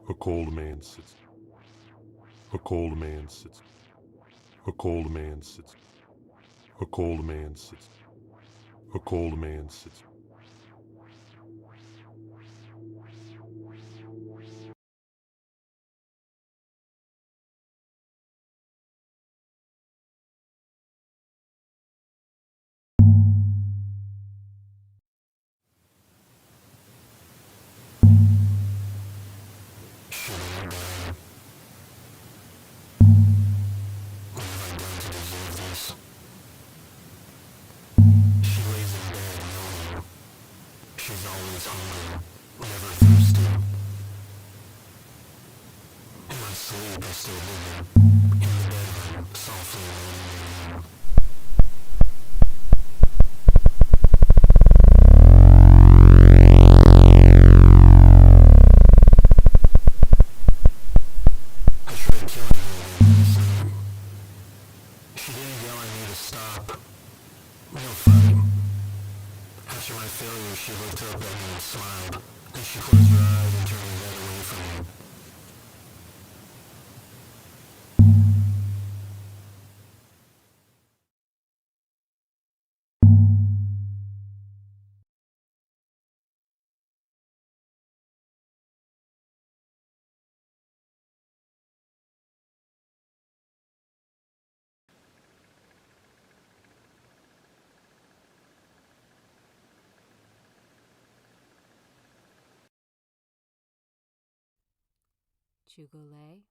A cold man sits. A cold man sits. A cold man sits. A cold man sits. A cold man sits. She's always hungry, never thirsty. In my sleep, I still live in the bedroom, softly illuminating. I tried killing her when she didn't yell at me to stop. No fight. After my failure, she looked up at me and smiled. Then she closed her eyes and turned her head away from me. Chugole.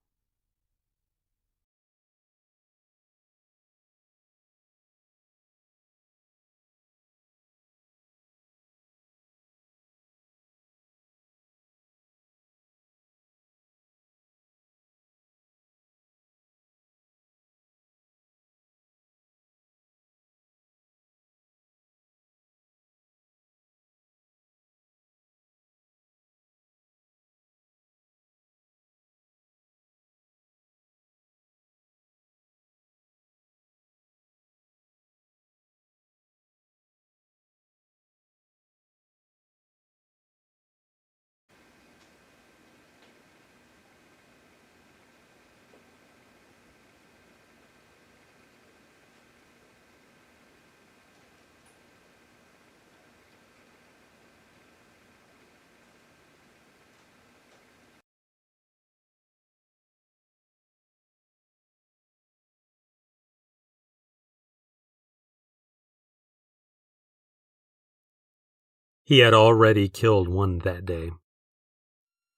He had already killed one that day.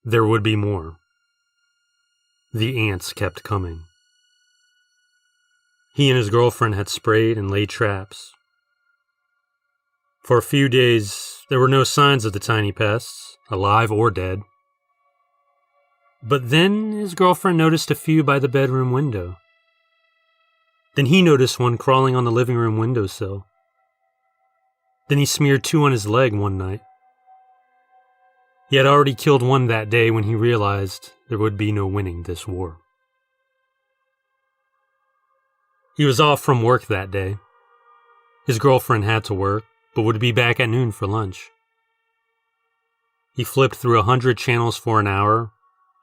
There would be more. The ants kept coming. He and his girlfriend had sprayed and laid traps. For a few days, there were no signs of the tiny pests, alive or dead. But then his girlfriend noticed a few by the bedroom window. Then he noticed one crawling on the living room windowsill. Then he smeared 2 on his leg one night. He had already killed one that day when he realized there would be no winning this war. He was off from work that day. His girlfriend had to work, but would be back at noon for lunch. He flipped through 100 channels for an hour,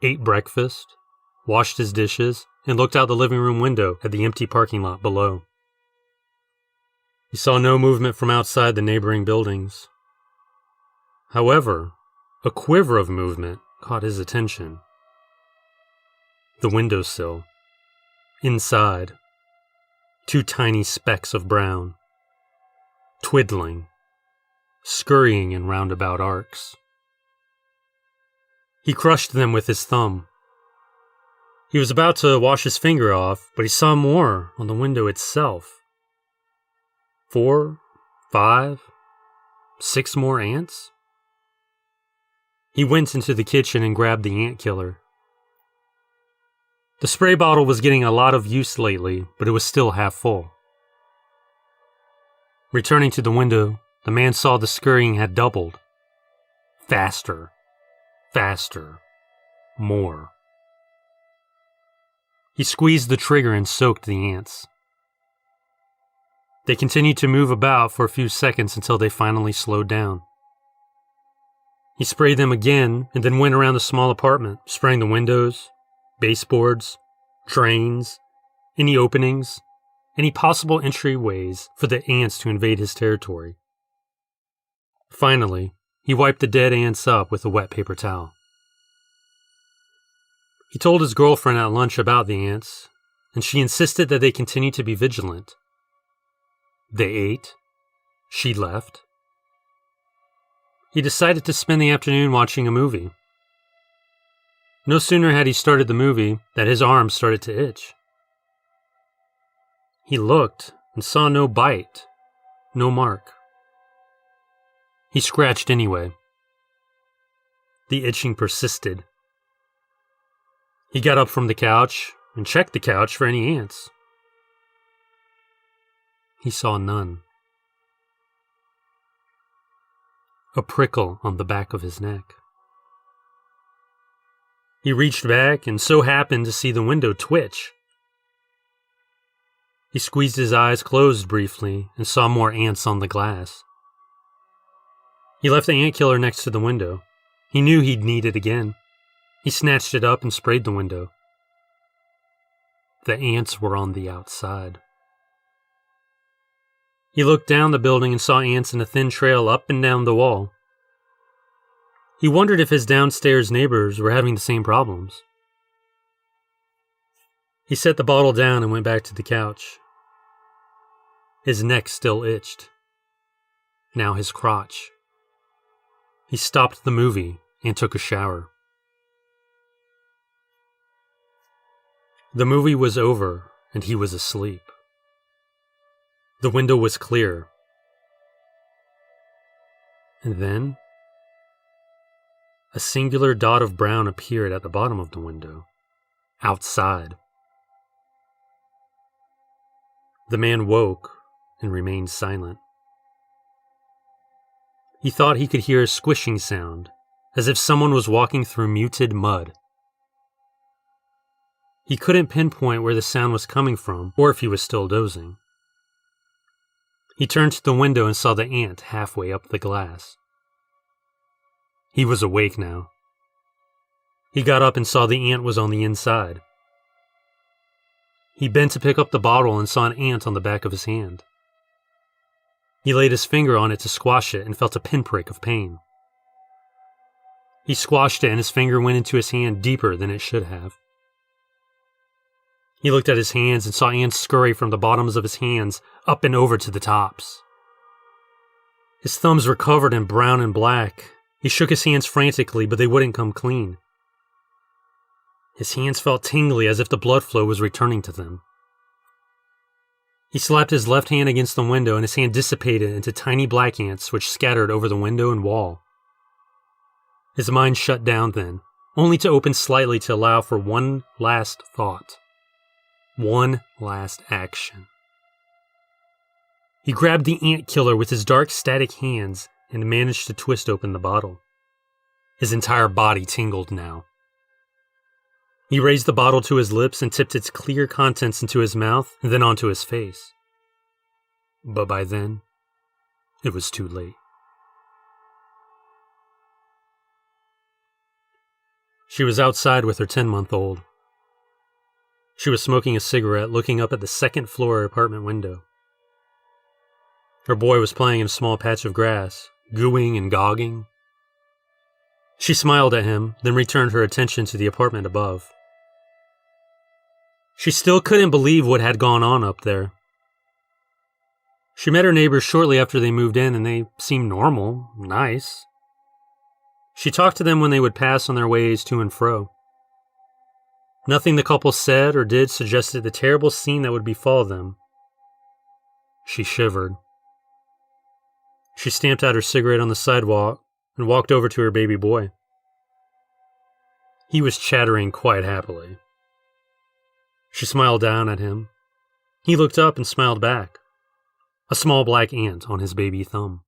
ate breakfast, washed his dishes, and looked out the living room window at the empty parking lot below. He saw no movement from outside the neighboring buildings. However, a quiver of movement caught his attention. The windowsill. Inside, 2 tiny specks of brown, twiddling, scurrying in roundabout arcs. He crushed them with his thumb. He was about to wash his finger off, but he saw more on the window itself. 4, 5, 6 more ants? He went into the kitchen and grabbed the ant killer. The spray bottle was getting a lot of use lately, but it was still half full. Returning to the window, the man saw the scurrying had doubled. Faster, faster, more. He squeezed the trigger and soaked the ants. They continued to move about for a few seconds until they finally slowed down. He sprayed them again and then went around the small apartment, spraying the windows, baseboards, drains, any openings, any possible entryways for the ants to invade his territory. Finally, he wiped the dead ants up with a wet paper towel. He told his girlfriend at lunch about the ants, and she insisted that they continue to be vigilant. They ate. She left. He decided to spend the afternoon watching a movie. No sooner had he started the movie that his arm started to itch. He looked and saw no bite, no mark. He scratched anyway. The itching persisted. He got up from the couch and checked the couch for any ants. He saw none. A prickle on the back of his neck. He reached back and so happened to see the window twitch. He squeezed his eyes closed briefly and saw more ants on the glass. He left the ant killer next to the window. He knew he'd need it again. He snatched it up and sprayed the window. The ants were on the outside. He looked down the building and saw ants in a thin trail up and down the wall. He wondered if his downstairs neighbors were having the same problems. He set the bottle down and went back to the couch. His neck still itched. Now his crotch. He stopped the movie and took a shower. The movie was over and he was asleep. The window was clear. And then, a singular dot of brown appeared at the bottom of the window, outside. The man woke and remained silent. He thought he could hear a squishing sound, as if someone was walking through muted mud. He couldn't pinpoint where the sound was coming from, or if he was still dozing. He turned to the window and saw the ant halfway up the glass. He was awake now. He got up and saw the ant was on the inside. He bent to pick up the bottle and saw an ant on the back of his hand. He laid his finger on it to squash it and felt a pinprick of pain. He squashed it and his finger went into his hand deeper than it should have. He looked at his hands and saw ants scurry from the bottoms of his hands up and over to the tops. His thumbs were covered in brown and black. He shook his hands frantically, but they wouldn't come clean. His hands felt tingly as if the blood flow was returning to them. He slapped his left hand against the window and his hand dissipated into tiny black ants which scattered over the window and wall. His mind shut down then, only to open slightly to allow for one last thought. One last action. He grabbed the ant killer with his dark static hands and managed to twist open the bottle. His entire body tingled now. He raised the bottle to his lips and tipped its clear contents into his mouth and then onto his face. But by then, it was too late. She was outside with her 10-month-old. She was smoking a cigarette, looking up at the second-floor apartment window. Her boy was playing in a small patch of grass, gooing and gogging. She smiled at him, then returned her attention to the apartment above. She still couldn't believe what had gone on up there. She met her neighbors shortly after they moved in, and they seemed normal, nice. She talked to them when they would pass on their ways to and fro. Nothing the couple said or did suggested the terrible scene that would befall them. She shivered. She stamped out her cigarette on the sidewalk and walked over to her baby boy. He was chattering quite happily. She smiled down at him. He looked up and smiled back. A small black ant on his baby thumb.